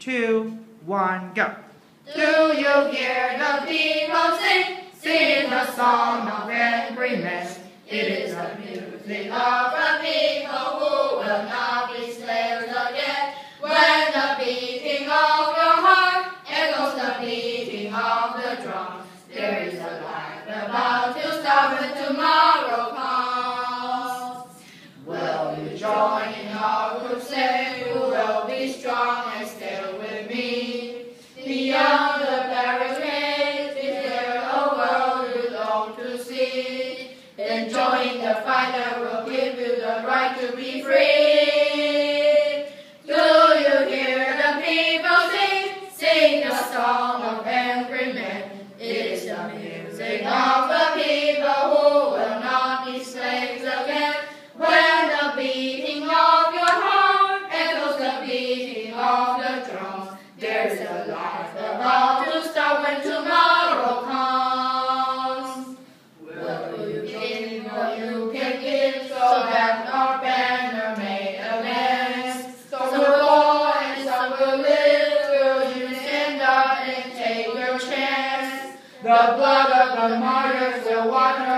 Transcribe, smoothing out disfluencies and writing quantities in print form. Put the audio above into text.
2, 1, go. Do you hear the people sing, sing the song of agreement? It is the music of the people who will not be slaves again. When the beating of your heart echoes the beating of the drums, there is a life about to start when tomorrow comes. Will you join in our crusade? You will be strong and stay with me. Beyond the barricades, is there a world you long to see? Then join the fight that will give you the right to be free. Do you hear the people sing, sing the song of every man? It is the music of the people who will not be slaves again. When the beating of your heart echoes the beating of the drums, there is a life about to start when tomorrow comes. Will you give what you can give so that our banner may advance? Some will fall and some will live. Will you stand up and take your chance? The blood of the martyrs will water